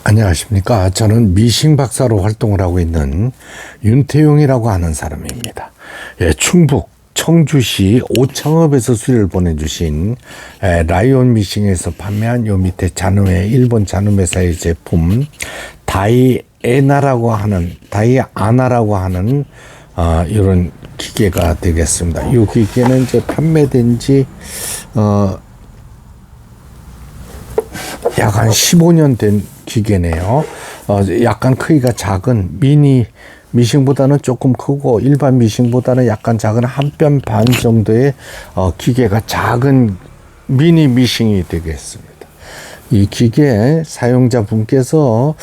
안녕하십니까. 저는 미싱 박사로 활동을 하고 있는 윤태용이라고 하는 사람입니다. 예, 충북 청주시 오창읍에서 수리를 보내주신 라이온 미싱에서 판매한 요 밑에 잔음회, 일본 잔음회사의 제품 다이아나라고 하는 이런 기계가 되겠습니다. 이 기계는 이제 판매된 지 약 한 15년 된 기계네요. 약간 크기가 작은 미니 미싱보다는 조금 크고 일반 미싱보다는 약간 작은 한 뼘 반 정도의 기계가 작은 미니 미싱이 되겠습니다. 이 기계 사용자분께서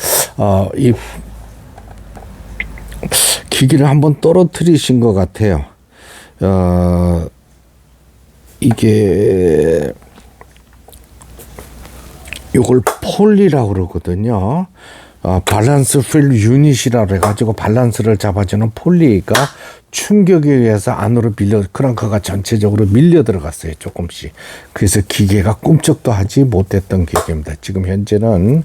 이 기기를 한번 떨어뜨리신 것 같아요. 이게 이걸 폴리라고 그러거든요. 밸런스 필 유닛이라고 해가지고 밸런스를 잡아주는 폴리가 충격에 의해서 안으로 크랑크가 전체적으로 밀려 들어갔어요. 조금씩. 그래서 기계가 꿈쩍도 하지 못했던 기계입니다. 지금 현재는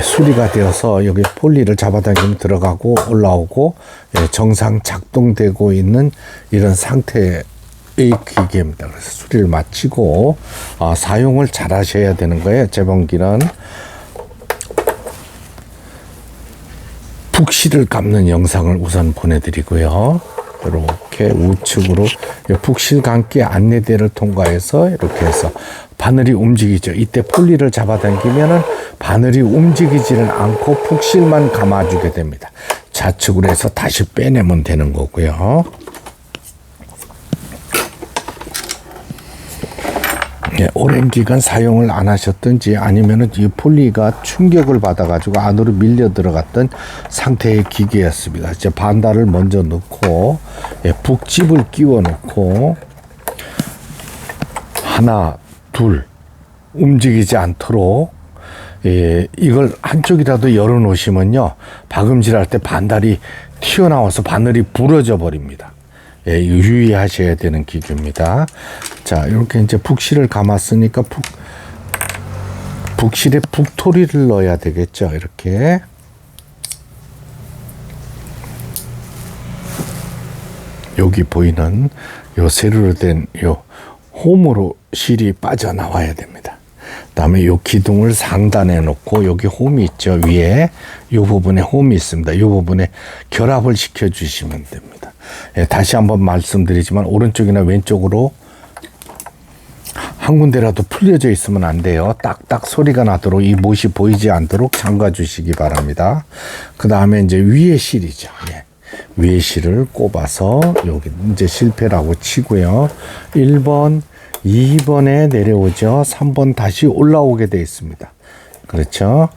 수리가 되어서 여기 폴리를 잡아당기면 들어가고 올라오고 정상 작동되고 있는 이런 상태의 기계입니다. 그래서 수리를 마치고 사용을 잘 하셔야 되는 거예요. 제본기는 북실을 감는 영상을 우선 보내드리고요. 이렇게 우측으로 북실 감기 안내대를 통과해서 이렇게 해서 바늘이 움직이죠. 이때 폴리를 잡아당기면은 바늘이 움직이지는 않고 북실만 감아주게 됩니다. 좌측으로 해서 다시 빼내면 되는 거고요. 오랜 기간 사용을 안 하셨든지 아니면은 이 폴리가 충격을 받아가지고 안으로 밀려 들어갔던 상태의 기계였습니다. 이제 반달을 먼저 넣고 북집을 끼워 넣고 하나, 둘 움직이지 않도록 이걸 한쪽이라도 열어 놓으시면요 박음질할 때 반달이 튀어나와서 바늘이 부러져 버립니다. 유의하셔야 되는 기계입니다. 자, 이렇게 이제 북실을 감았으니까 북실에 북토리를 넣어야 되겠죠. 이렇게. 여기 보이는 요 세로로 된 요 홈으로 실이 빠져나와야 됩니다. 그다음에 요 기둥을 상단에 놓고 여기 홈이 있죠. 위에 요 부분에 홈이 있습니다. 요 부분에 결합을 시켜 주시면 됩니다. 다시 한번 말씀드리지만 오른쪽이나 왼쪽으로 한 군데라도 풀려져 있으면 안 돼요. 딱딱 소리가 나도록 이 못이 보이지 않도록 잠가 주시기 바랍니다. 그 다음에 이제 위에 실이죠. 위에 실을 꼽아서 여기 이제 실패라고 치고요. 1번, 2번에 내려오죠. 3번 다시 올라오게 되어 있습니다. 그렇죠?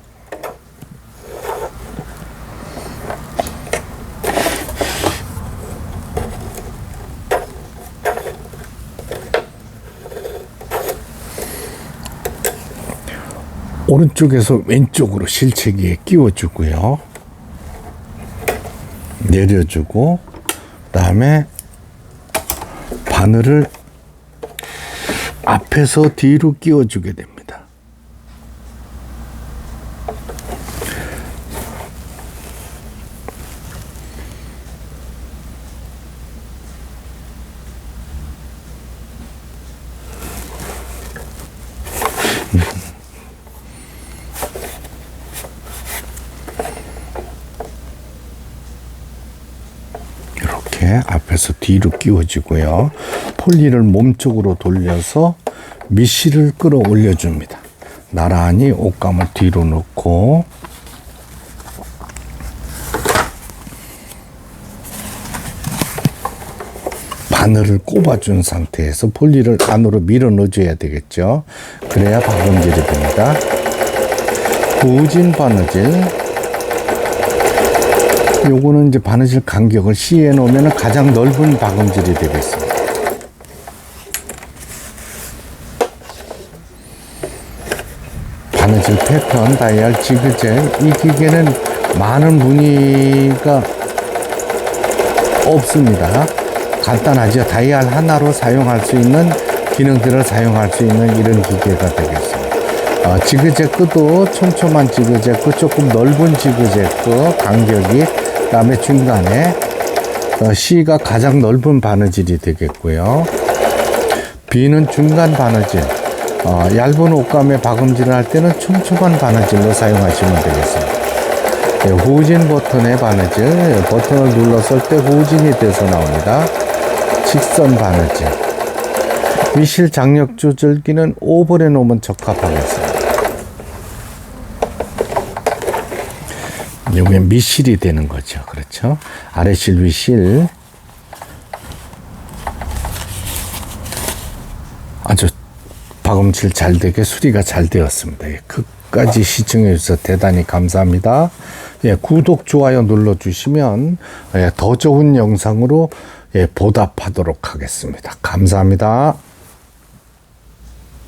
오른쪽에서 왼쪽으로 실체기에 끼워주고요. 내려주고 그다음에 바늘을 앞에서 뒤로 끼워주게 됩니다. 앞에서 뒤로 끼워주고요. 폴리를 몸쪽으로 돌려서 밑실을 끌어올려 줍니다. 나란히 옷감을 뒤로 넣고 바늘을 꼽아준 상태에서 폴리를 안으로 밀어 넣어줘야 되겠죠. 그래야 박음질이 됩니다. 후진 바느질. 요거는 이제 바느질 간격을 C에 놓으면 가장 넓은 박음질이 되겠습니다. 바느질 패턴, 다이얼, 지그재. 이 기계는 많은 무늬가 없습니다. 간단하죠. 다이얼 하나로 사용할 수 있는 기능들을 사용할 수 있는 이런 기계가 되겠습니다. 지그재그도 촘촘한 지그재그, 조금 넓은 지그재그 간격이, 그다음에 중간에 C가 가장 넓은 바느질이 되겠고요. B는 중간 바느질, 얇은 옷감에 박음질을 할 때는 촘촘한 바느질로 사용하시면 되겠습니다. 후진 버튼의 바느질, 버튼을 눌렀을 때 후진이 돼서 나옵니다. 직선 바느질. 미실 장력 조절기는 오버해 놓으면 적합하겠습니다. 이게 밑실이 되는 거죠. 그렇죠? 아래실, 위실. 아주 박음질 잘 되게 수리가 잘 되었습니다. 끝까지 시청해 주셔서 대단히 감사합니다. 구독, 좋아요 눌러주시면 더 좋은 영상으로 보답하도록 하겠습니다. 감사합니다.